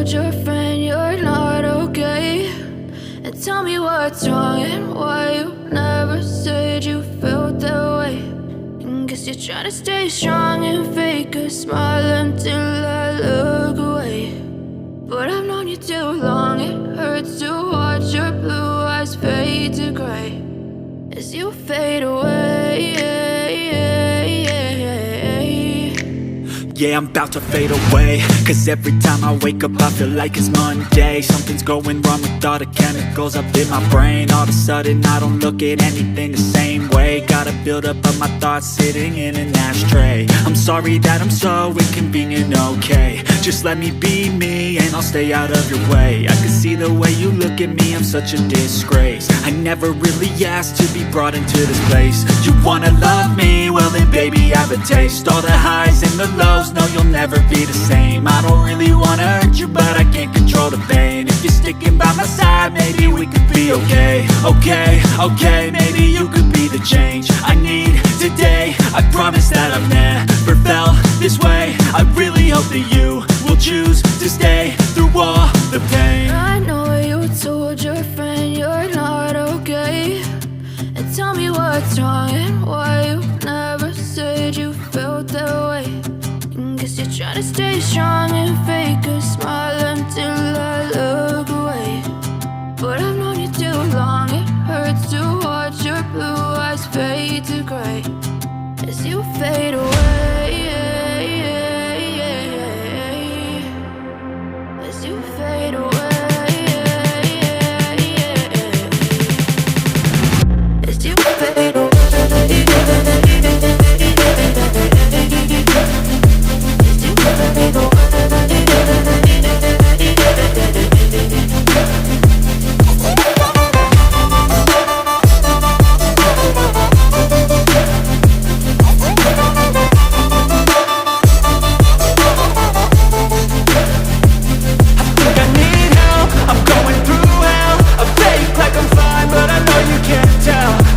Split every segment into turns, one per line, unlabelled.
told your friend you're not okay? And tell me what's wrong and why you never said you felt that way. And guess you're trying to stay strong and fake a smile until I look away. But I've known you too long, it hurts to watch your blue eyes fade to gray as you fade away.
Yeah, I'm about to fade away, cause every time I wake up I feel like it's Monday. Something's going wrong with all the chemicals up in my brain. All of a sudden I don't look at anything the same way. Got a buildup of my thoughts sitting in an ashtray. I'm sorry that I'm so inconvenient, okay? Just let me be me and I'll stay out of your way. I can see the way you look at me, I'm such a disgrace. I never really asked to be brought into this place. You wanna love me? Well then baby I have a taste. All the highs and the lows, no you'll never be the same. I don't really wanna hurt you but I can't control the pain. If you're sticking by my side maybe we could be okay. Okay, maybe you could be the change I need today. I promise that I've never felt this way. I really hope that you will choose to stay through all the pain.
I know you told your friend you're not okay. And tell me what's wrong and why you never said you felt that way. And guess you're trying to stay strong and fake a smile until I look away. But I've known you too long, it hurts to watch your blue eyes fade to gray as you fade away. As you fade away. As you fade away.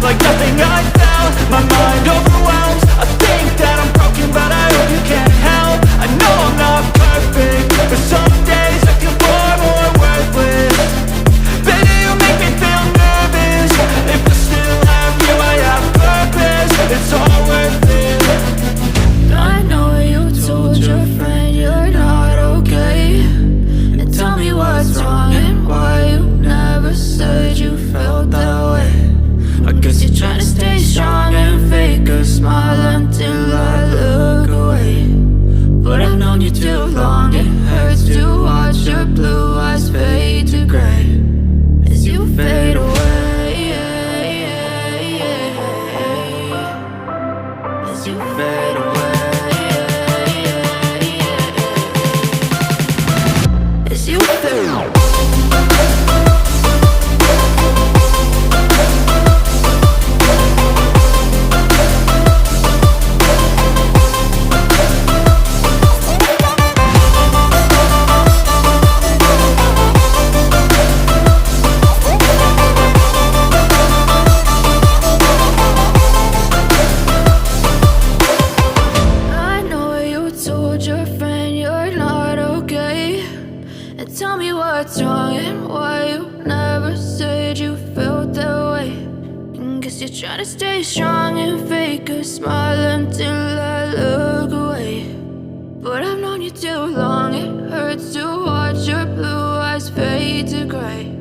Like nothing I felt, my mind overwhelms. I think that I'm broken, but I hope you can't help. I know I'm not perfect, but some days I feel far more worthless. Baby, you make me feel nervous. If I still have you, I have purpose. It's all worth it.
I know you told your friend you're not okay. And tell me what's wrong and why you never said you felt that way. I guess you're trying to stay strong and fake a smile until I look away. But I've known you too long, it hurts to watch your blue eyes fade to gray as you fade away. As you fade away. As you fade away. What's wrong and why you never said you felt that way. And guess you're trying to stay strong and fake a smile until I look away. But I've known you too long, it hurts to watch your blue eyes fade to gray.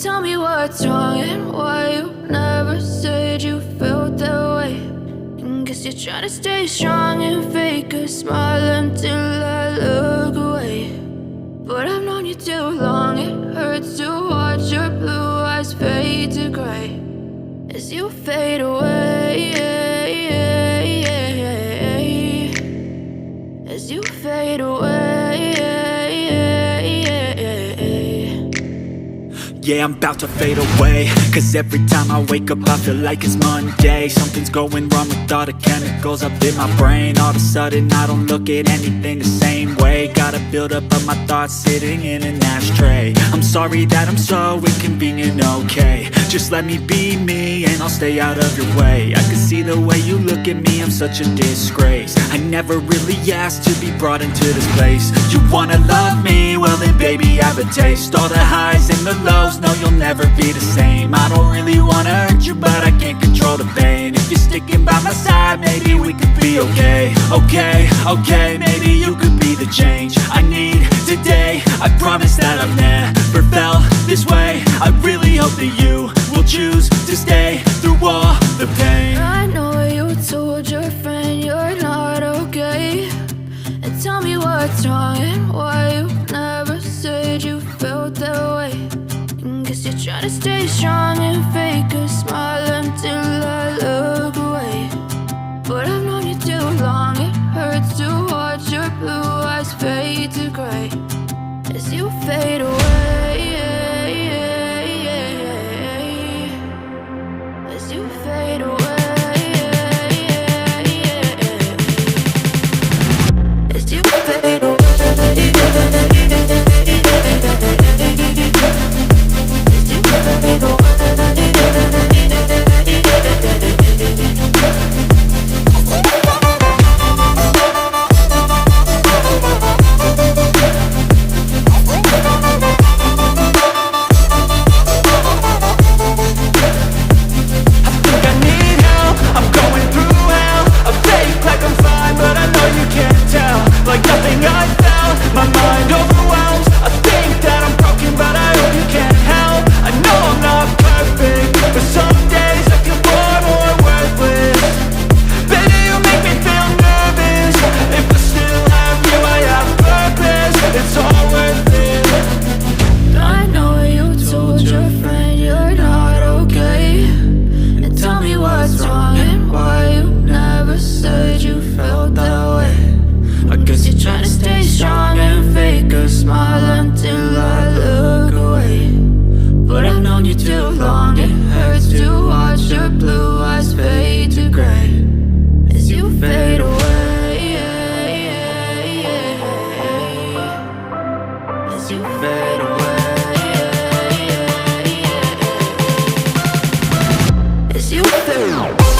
Tell me what's wrong and why you never said you felt that way. And guess you're trying to stay strong and fake a smile until I look away. But I've known you too long, it hurts to watch your blue eyes fade to gray as you fade away, as you fade away.
Yeah, I'm about to fade away, cause every time I wake up I feel like it's Monday. Something's going wrong with all the chemicals up in my brain. All of a sudden I don't look at anything the same way. Gotta build up of my thoughts sitting in an ashtray. I'm sorry that I'm so inconvenient, okay. Just let me be me and I'll stay out of your way. I can see the way you look at me, I'm such a disgrace. I never really asked to be brought into this place. You wanna love me? Well then baby have a taste. All the highs and the lows, no, you'll never be the same. I don't really wanna hurt you, but I can't control the pain. If you're sticking by my side, maybe we could be okay. Okay, maybe you could be the change I need today. I promise that I've never felt this way. I really hope that you will choose to stay through all the pain.
I know you told your friend you're not okay, and tell me what's wrong and why you never said you felt that way. Guess you're trying to stay strong and fake a smile until I look away. But I've known you too long, it hurts to watch your blue eyes fade to gray as you fade away, as you fade away, as you fade away. As you fade away. you fade away, as you fade away.